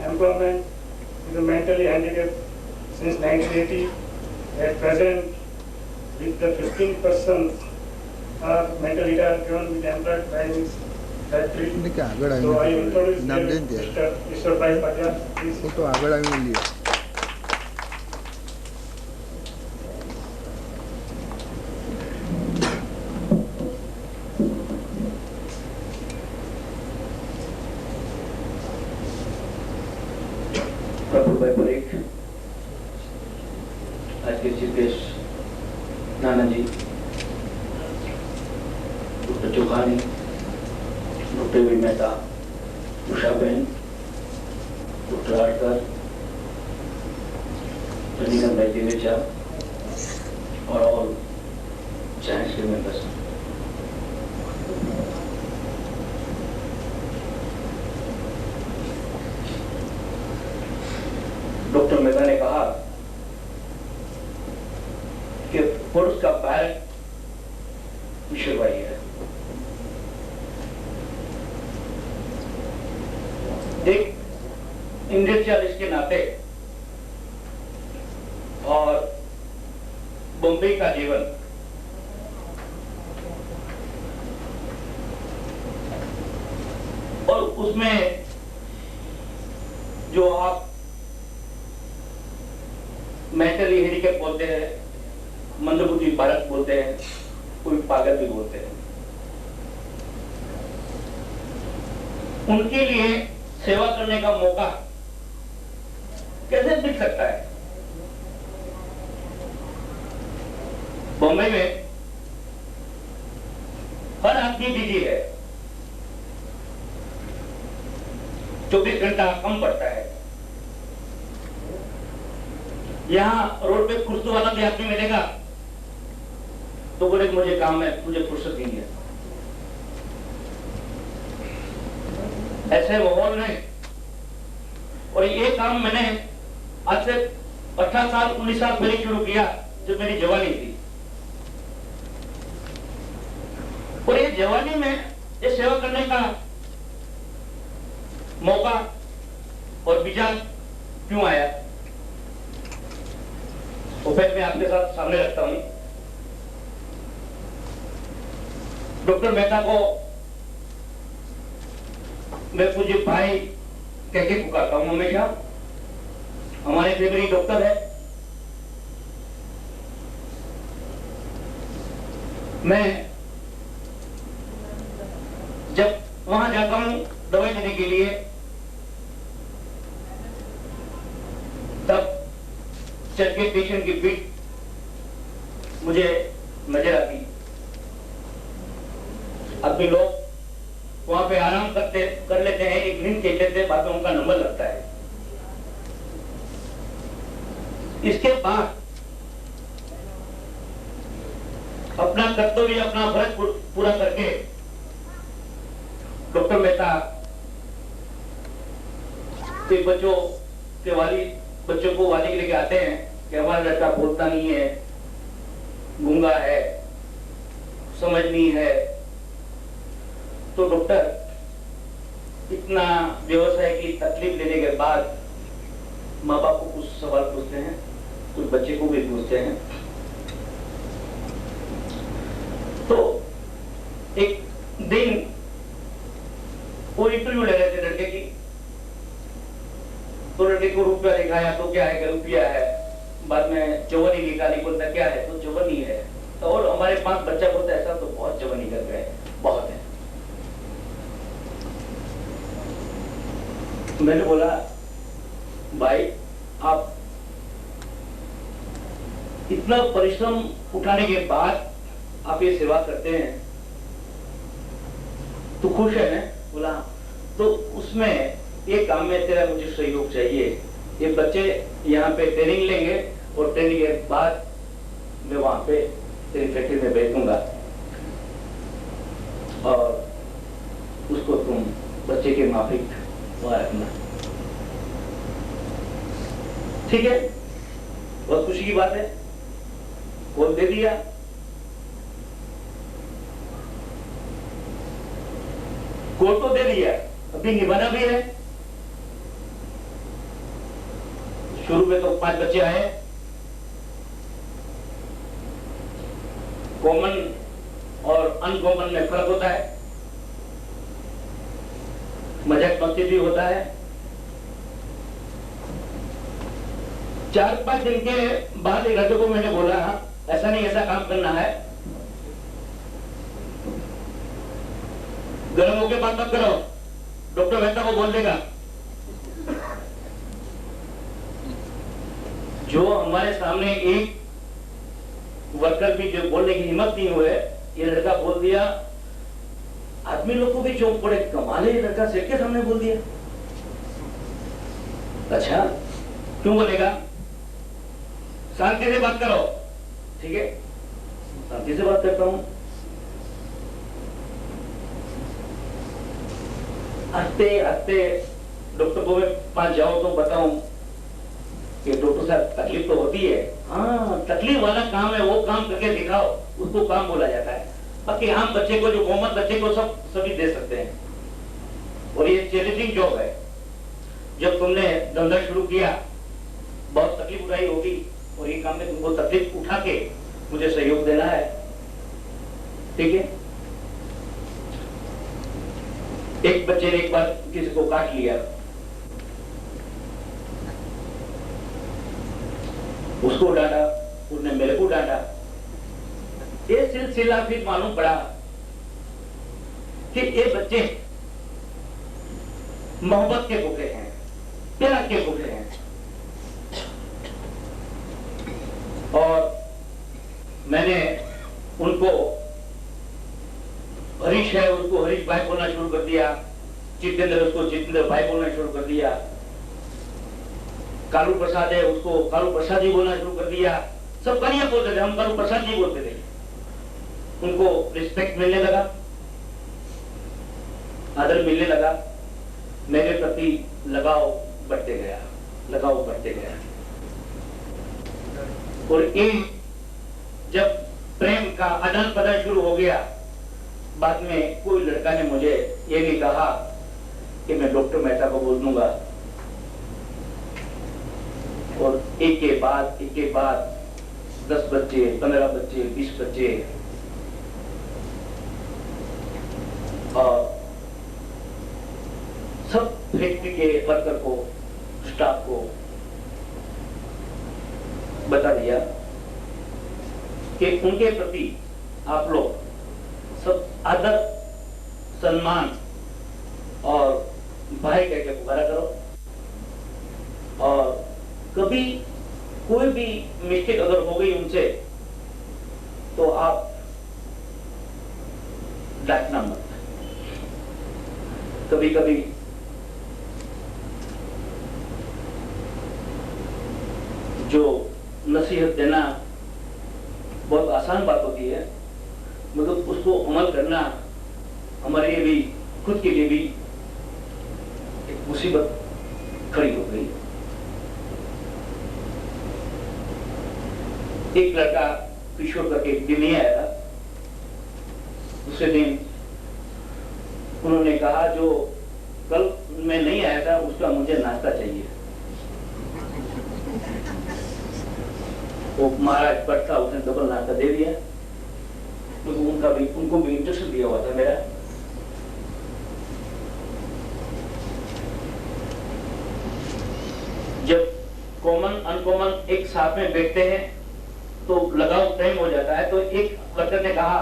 employment to the mentally handicapped since 1980. At present, with the 15% are mentally retarded given with employed by his factory. So I introduce Mr. Ishwarbhai Padia. Please. आज के chief guest नाना जी, doctor चौहानी, doctor V Mehta, Usha बहन, doctor आड़कर, रनीगम भाई देवेचा और all channel के members. Doctor Mehta ने कहा कि पुरुष का पैर ईश्वरभाई है। एक इंडिविजुअलिस्ट के नाते और बॉम्बे का जीवन और उसमें जो आप मेंटली हैंडीकैप बोलते हैं, मंदबुद्धि बालक बोलते हैं, कोई पागल भी बोलते हैं, उनके लिए सेवा करने का मौका कैसे मिल सकता है? बॉम्बे में हर आदमी बिजी है, 24 घंटा कम पड़ता है। यहाँ रोड पे कुर्सी वाला भी आदमी मिलेगा तो बोले मुझे काम है, मुझे फुर्सत नहीं है। ऐसे माहौल में और ये काम मैंने आज से 18 साल 19 साल पहले शुरू किया जब मेरी जवानी थी। और ये जवानी में ये सेवा करने का मौका और विचार क्यों आया, वो फिर मैं आपके साथ सामने रखता हूं। डॉक्टर मेहता को मैं पूज्य भाई कह के पुकारता हूं हमेशा। हमारे फेवरेट डॉक्टर है। मैं जब वहां जाता हूं दवाई लेने के लिए तब चल के पेशेंट की पीठ मुझे नजर आती। अभी लोग वहां पे आराम कर लेते हैं, एक नींद के लेते हैं, बाद में उनका नंबर लगता है। इसके बाद अपना कर्तव्य, अपना फर्ज पूरा करके डॉक्टर मेहता के बच्चों को वाली के लेके आते हैं कि हमारा लड़का बोलता नहीं है, गूंगा है, समझ नहीं है। तो डॉक्टर इतना व्यवसाय की तकलीफ लेने के बाद माँ बाप को कुछ सवाल पूछते हैं, कुछ बच्चे को भी पूछते हैं। तो एक दिन वो इंटरव्यू ले रहे थे लड़के की, तो लड़के को रुपया दिखाया तो क्या है कि रुपया है, बाद में चवनी निकाली, बोलता क्या है तो चवनी है। तो और हमारे 5 बच्चा बोलता ऐसा तो बहुत चवनी कर गए, बहुत है। मैंने बोला भाई आप इतना परिश्रम उठाने के बाद आप ये सेवा करते हैं तो खुश है ना? बोला तो उसमें एक काम में तेरा मुझे सहयोग चाहिए। ये बच्चे यहाँ पे ट्रेनिंग लेंगे और ट्रेनिंग के बाद मैं वहां पे तेरी फैक्ट्री में भेज दूंगा और उसको तुम बच्चे के माफिक वहां रखना। ठीक है, बहुत खुशी की बात है। कॉल दे दिया। कोर्ट तो दे दिया, अभी निभाना भी है। शुरू में तो 5 बच्चे आए, कॉमन और अनकॉमन में फर्क होता है, मजाक मस्ती भी होता है। 4-5 दिन के बाद एक लड़के को मैंने बोला ऐसा नहीं, ऐसा काम करना है, गर्म होकर बात मत करो, डॉक्टर मेहता को बोल देगा। जो हमारे सामने एक वर्कर भी जो बोलने की हिम्मत नहीं हुए, ये लड़का बोल दिया। आदमी लोग को भी चौंक पड़े, कमाल है, लड़का सेठ के सामने बोल दिया। अच्छा क्यों बोलेगा? शांति से बात करो। ठीक है, शांति से बात करता हूं। हंसते हंसते डॉक्टर को मैं पास जाऊं तो बताऊं कि डॉक्टर साहब तकलीफ तो होती है। हाँ, तकलीफ वाला काम है, वो काम करके दिखाओ, उसको काम बोला जाता है। बाकी आम बच्चे को, जो कॉमन बच्चे को सभी दे सकते हैं। और ये चैलेंजिंग जॉब है। जब तुमने धंधा शुरू किया बहुत तकलीफ उठाई होगी, और ये काम में तुमको तकलीफ उठा के मुझे सहयोग देना है। ठीक है, एक बच्चे ने एक बार किसी को काट लिया, उसको डांटा, उसने मेरे को डांटा। ये सिलसिला फिर मालूम पड़ा कि ये बच्चे मोहब्बत के भूखे हैं, प्यार के भूखे हैं। और मैंने उनको, हरीश है उसको हरीश भाई बोलना शुरू कर दिया, जितेंद्र उसको जितेंद्र भाई बोलना शुरू कर दिया, कालू प्रसाद है उसको कालू प्रसाद जी बोलना शुरू कर दिया। सब कन्हैया बोलते थे, हम कालू प्रसाद जी बोलते थे। उनको रिस्पेक्ट मिलने लगा, आदर मिलने लगा, मेरे प्रति लगाव बढ़ते गया, लगाव बढ़ते गया। और एक जब प्रेम का आदान प्रदान शुरू हो गया, बाद में कोई लड़का ने मुझे ये नहीं कहा कि मैं डॉक्टर मेहता को बोल दूंगा। और एक के बाद 10 बच्चे, 15 बच्चे, 20 बच्चे, और सब फैक्ट्री के वर्कर को, स्टाफ को बता दिया कि उनके प्रति आप लोग सब आदर, सम्मान और भाई कह के पुकारा करो। और कभी कोई भी मिस्टेक अगर हो गई उनसे तो आप डांटना मत। कभी कभी जो नसीहत देना बहुत आसान बात होती है, मतलब उसको अमल करना हमारे लिए भी, खुद के लिए भी एक मुसीबत खड़ी हो गई। एक लड़का किशोर करके एक दिन नहीं आया था। दूसरे दिन उन्होंने कहा जो कल मैं नहीं आया था उसका मुझे नाश्ता चाहिए। वो महाराज भट्ट था, उसने डबल नाश्ता दे दिया। उनको भी इंजेक्शन दिया हुआ था मेरा। जब कॉमन अनकॉमन एक साथ में बैठते हैं तो लगाव टाइम हो जाता है। तो एक वर्कर ने कहा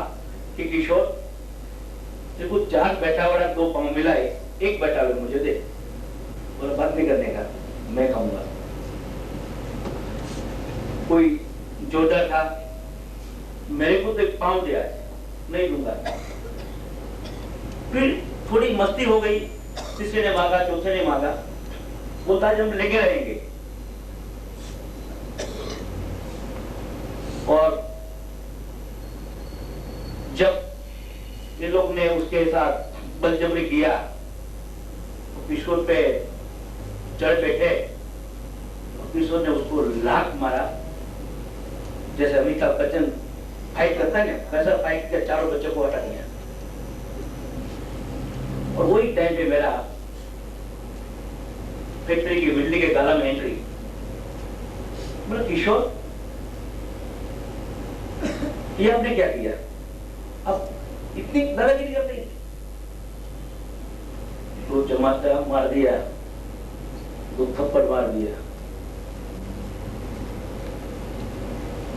कि किशोर देखो 4 बैठा वाला 2 पाँव मिलाए, 1 बैठा हुआ मुझे दे। बोला बात नहीं करने का, मैं खाऊंगा। कोई जोड़ा था, मेरे को तो 1 पाँव दिया, नहीं दूंगा। फिर थोड़ी मस्ती हो गई, तीसरे ने मांगा, चौथे ने मांगा। बोलता है हम लेके रहेंगे। और जब ये लोग ने उसके साथ बलजबरी किया, किशोर पे चढ़ बैठे, किशोर ने उसको लात मारा। जैसे अमिताभ बच्चन फाइट करता है ना, वैसा फाइट कर चारों बच्चों को हटा दिया। और वही टाइम पे मेरा फैक्ट्री की बिल्डिंग के गाला में एंट्री। बोला किशोर ये आपने क्या किया? अब इतनी दादागिरी करते हैं। तो चमाटा मार दिया, 2 थप्पड़ मार दिया,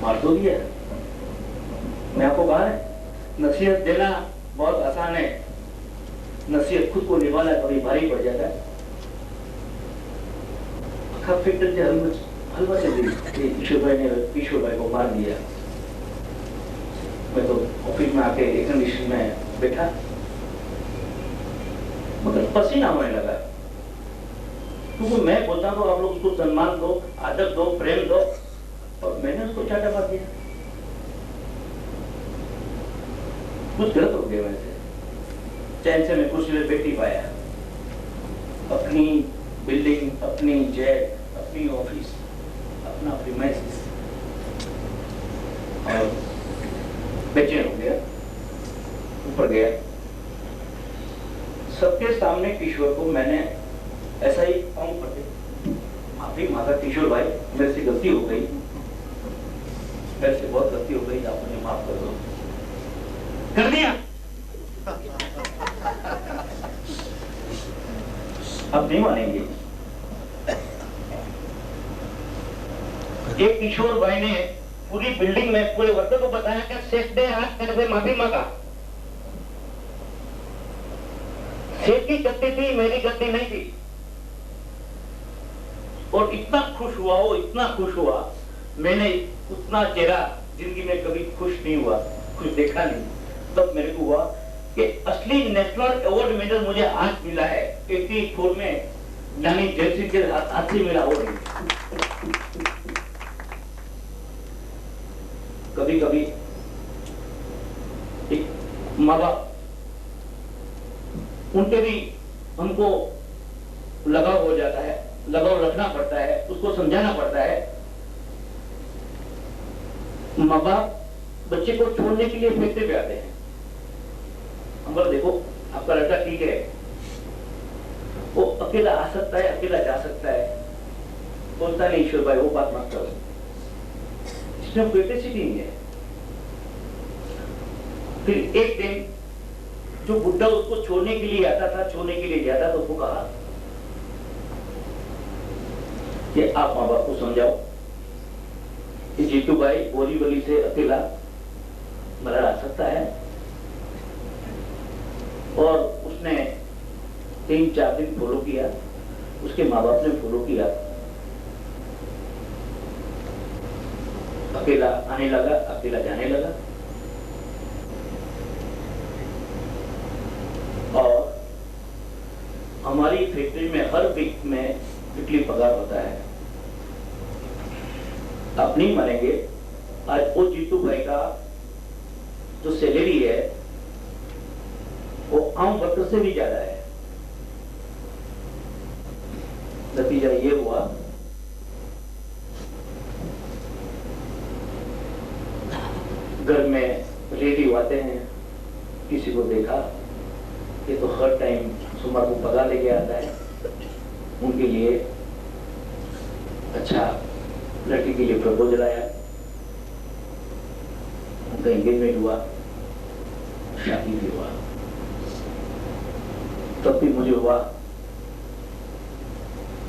मार तो दिया। मैं आपको कहा है नसीहत देना बहुत आसान है, नसीहत खुद को निभाना कभी भारी पड़ जाता है। फैक्ट्री से हलवा से दी, ईश्वर भाई को मार दिया। मैं तो ऑफिस में आके एयर कंडीशन में बैठा, मगर पसीना होने लगा। क्योंकि मैं बोलता हूँ आप लोग उसको सम्मान दो, आदर दो, प्रेम दो, और मैंने उसको चाटा मार दिया। कुछ गलत हो गया वैसे। चैन से मैं कुर्सी में बैठ नहीं पाया। अपनी बिल्डिंग, अपनी जेट, अपनी ऑफिस, अपना प्रीमाइसेस, और बेचैन हो गया। ऊपर गया, सबके सामने किशोर को मैंने ऐसा ही पाँव पकड़े माफी मांगा, किशोर भाई मेरे से गलती हो गई, मेरे से बहुत गलती हो गई, आप मुझे माफ कर दो। कर दिया। अब नहीं मानेंगे। एक किशोर भाई ने पूरी बिल्डिंग में पूरे वर्कर को बताया कि सेठ ने आज मेरे से माफी मांगा। सेठ की गलती थी, मेरी गलती नहीं थी। और इतना खुश हुआ वो, इतना खुश हुआ, मैंने उतना चेहरा जिंदगी में कभी खुश नहीं हुआ, खुश देखा नहीं। तब मेरे को हुआ कि असली नेशनल अवार्ड मेडल मुझे आज मिला है। 84 में नानी जयसिंह के हाथ से मिला अवार्ड। कभी कभी एक माँ बाप, उनके भी हमको लगाव हो जाता है, लगाव रखना पड़ता है, उसको समझाना पड़ता है। माँ बाप बच्चे को छोड़ने के लिए फैक्ट्री पे आते हैं। हम बोले देखो आपका लड़का ठीक है, वो अकेला आ सकता है, अकेला जा सकता है। बोलता नहीं ईश्वर भाई वो बात मत करो, इसमें कैपेसिटी नहीं है। फिर एक दिन जो बुड्ढा उसको छोड़ने के लिए आता था, छोड़ने के लिए गया था, तो उसको कहा कि आप माँ बाप को समझाओ कि जीतू भाई बोरी वली से अकेला मरा आ सकता है। और उसने 3-4 दिन फॉलो किया, उसके माँ बाप ने फॉलो किया, अकेला आने लगा, अकेला जाने लगा। और हमारी फैक्ट्री में हर वीक में वीकली पगार होता है। आप नहीं मानेंगे, आज वो जीतू भाई का जो सैलरी है वो आम वर्कर से भी ज्यादा है। नतीजा ये हुआ घर में रिलेटिव आते हैं, किसी को देखा ये तो हर टाइम सुमर को पगा लेके आता है, उनके लिए अच्छा लड़की के लिए प्रपोजल आया, उनका एंगेजमेंट हुआ, शादी भी हुआ। तब भी मुझे हुआ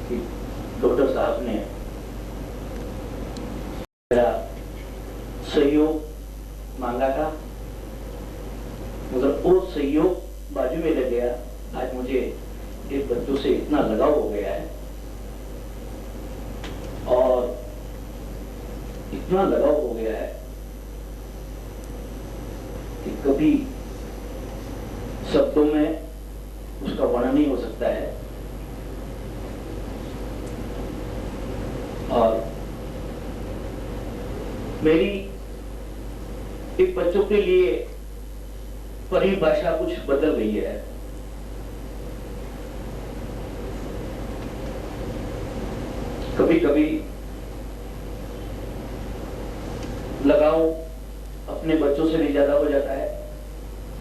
कि डॉक्टर साहब ने मेरा सहयोग मांगा था, मगर वो सहयोग बाजू में लग गया। आज मुझे एक बच्चों से इतना लगाव हो गया है और इतना लगाव हो गया है कि कभी शब्दों में उसका वर्णन नहीं हो सकता है। और मेरी एक बच्चों के लिए परिभाषा कुछ बदल गई है। कभी कभी लगाव अपने बच्चों से भी ज्यादा हो जाता है।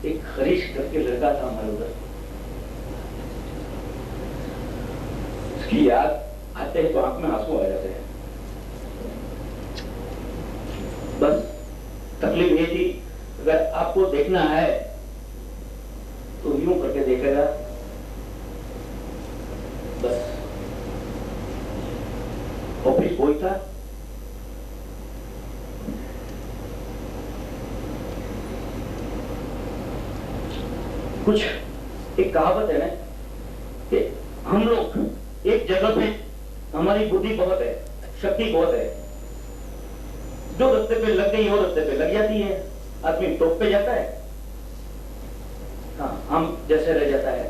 एक हरीश करके लड़का था हमारे उधर, उसकी याद आते हैं तो आंख में आंसू आ जाते हैं। बस तकलीफ ये थी, अगर आपको देखना है तो यूं करके देखेगा, बस। ऑफिस बॉय था, कुछ एक कहावत है ना कि हम लोग एक जगह पे हमारी बुद्धि बहुत है, शक्ति बहुत है, जो रस्ते पे लग गई वो रस्ते पे लग जाती है, आदमी टॉप पे जाता है, हाँ हम जैसे रह जाता है।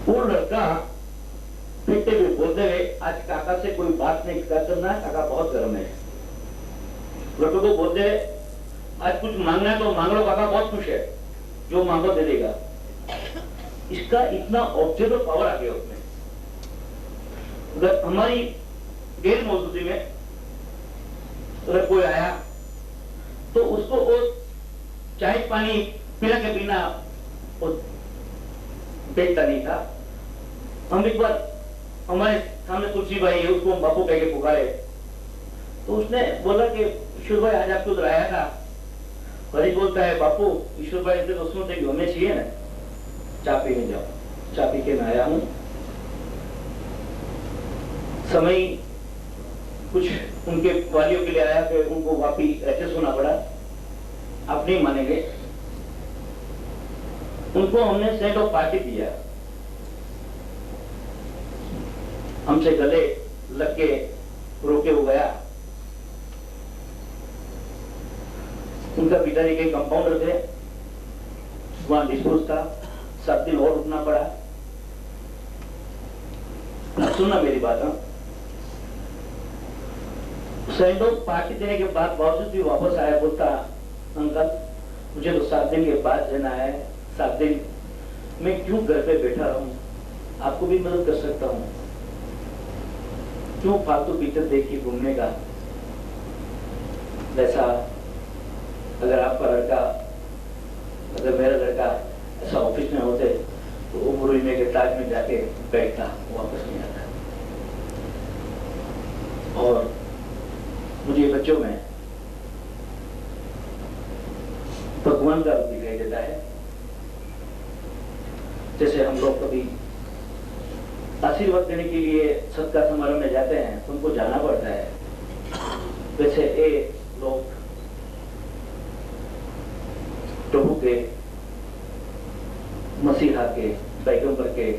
वो लड़का फिरते हुए बोलते हुए, आज काका से कोई बात नहीं करना, काका बहुत गर्म है। लड़कों को बोलते हुए, आज कुछ मांगना है तो मांग लो, काका बहुत खुश है, जो मांगो दे देगा। इसका इतना ऑब्जर्वर पावर आ गया उसमें। अगर हमारी गैर मौजूदगी में अगर कोई आया तो उसको वो चाय पानी पिला के बिना वो देखता नहीं था। हम एक बार हमारे सामने तुलसी भाई है, उसको हम बापू कह के पुकारे, तो उसने बोला कि ईश्वर भाई आज आपको उधर आया था। हरीश बोलता है, बापू ईश्वर भाई से दोस्तों से हमें चाहिए ना, चाय पीने जाओ। चाय पी के मैं आया हूं। समय कुछ उनके वालियों के लिए आया कि उनको वापिस एडजस्ट होना पड़ा। आप नहीं मानेंगे, उनको हमने सेंड ऑफ पार्टी दिया, हमसे गले लग के रोके हो गया। उनका पिताजी के कंपाउंडर थे, वहां डिस्पोज था, 7 दिन और रुकना पड़ा। सुनना मेरी बात, सेंड ऑफ पार्टी देने के बाद बावजूद भी वापस आया, बोलता अंकल मुझे तो 7 दिन के बाद रहना है, 7 दिन मैं क्यों घर पे बैठा रहूं, आपको भी मदद कर सकता हूं, क्यों फालतू पिक्चर देख के घूमने का। वैसा अगर आपका लड़का, अगर मेरा लड़का ऐसा ऑफिस में होते तो वो मुरई में के ताज में जाके बैठता, वापस नहीं आता। और मुझे बच्चों में भगवान का रूप दिखाई देता है। जैसे हम लोग कभी आशीर्वाद देने के लिए सत्कार समारोह में जाते हैं तो उनको जाना पड़ता है, वैसे ये लोग प्रभु के, मसीहा के, पैगंबर के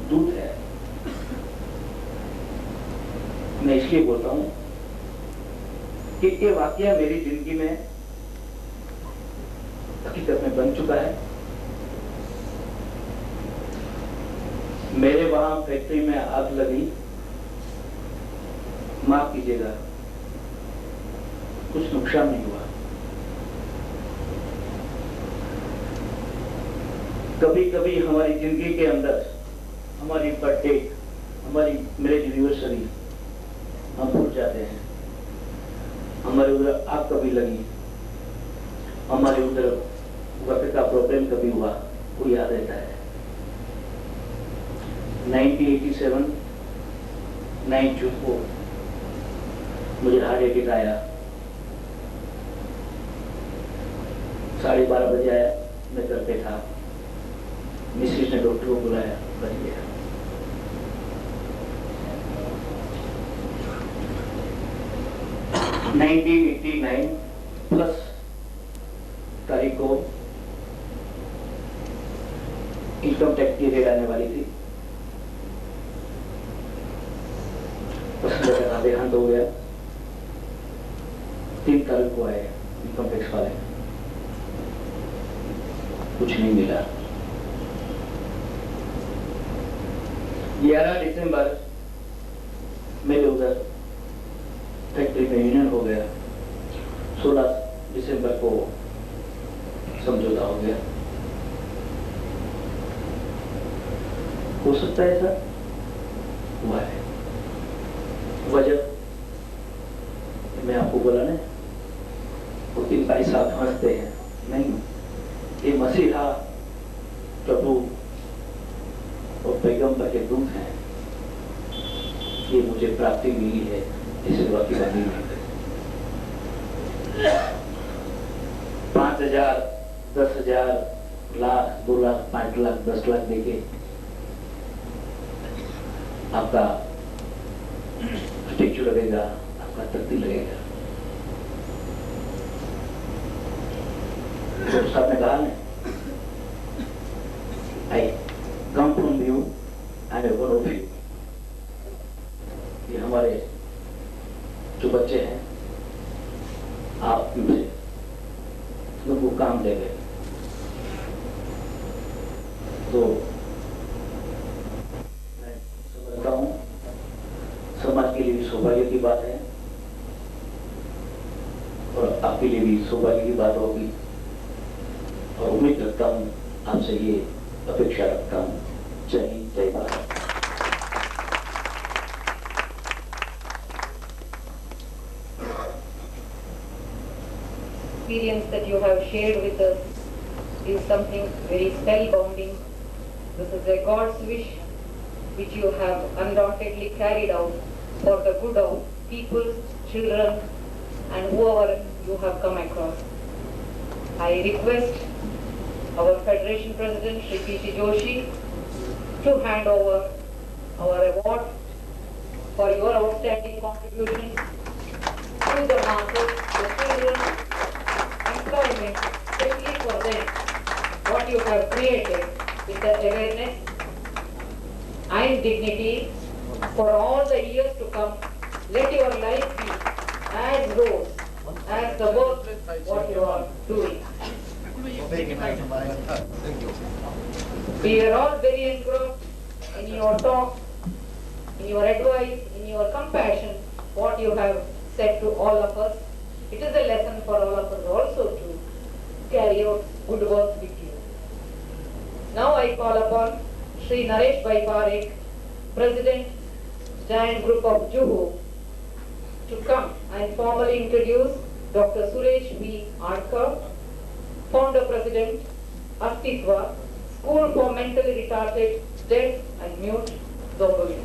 दूत है। मैं इसलिए बोलता हूं कि ये वाकया मेरी जिंदगी में हकीकत में बन चुका है। मेरे वहां फैक्ट्री में आग लगी, माफ कीजिएगा, कुछ नुकसान नहीं हुआ। कभी कभी हमारी जिंदगी के अंदर हमारी बर्थडे, हमारी मैरिज एनिवर्सरी हम भूल जाते हैं। हमारे उधर आग कभी लगी, हमारे उधर वक्त का प्रॉब्लम कभी हुआ, वो याद रहता है। 1987 9 जून को मुझे हार्ट अटैक आया। 12:30 बजे आया, मैं घर पे था। मिसेज ने डॉक्टर को बुलाया, बच गया। प्लस तारीख को इनकम टैक्स की रेट आने वाली थी। उसमें देहांत हो गया। 3 तारीख को आए इनकम टैक्स वाले, कुछ नहीं मिला। 11 दिसंबर मेरे उधर फैक्ट्री में यूनियन हो गया। 16 दिसंबर को समझौता हो गया। हो सकता है ऐसा हुआ है। वजह मैं आपको बोला ना, वो 3 भाई साहब हंसते हैं, नहीं, ये मसीहा प्रभु और पैगंबर के दूत हैं। ये मुझे प्राप्ति मिली है इस सेवा की बनी में। 5,000, 10,000, लाख, 2 लाख, 5 लाख, 10 लाख देके आपका स्टेचू लगेगा, आपका तख्ती लगेगा। तो साहब ने कहा ना, I come from you, I am one of you। ये हमारे जो बच्चे हैं, आप मुझे उनको काम दे गए। तो मैं समझता हूँ समाज के लिए भी सौभाग्य की बात है और आपके लिए भी सौभाग्य की बात होगी। और उम्मीद करता हूँ, आपसे ये अपेक्षा रखता हूँ। जय हिंद, जय Bharat. Experience that you have shared with us is something very spellbounding. This is a God's wish which you have undauntedly carried out for the good of people, children, and whoever you have come across. I request our Federation President, Shri P.C. Joshi, to hand over our award for your outstanding contributions to the masses, the children, employment, especially for them, what you have created with the awareness and dignity for all the years to come. Let your life be as rose as the work what you are doing. Thank you. We are all very engrossed in your talk, in your advice, in your compassion, what you have said to all of us. It is a lesson for all of us also to carry out good work with you. Now I call upon Shri Ishwarbhai Padia, President, Giant Group of Juhu, to come and formally introduce Dr. Suresh V. Adkar, Founder President, Astitva, School for Mentally Retarded, Deaf and Mute, Zombie.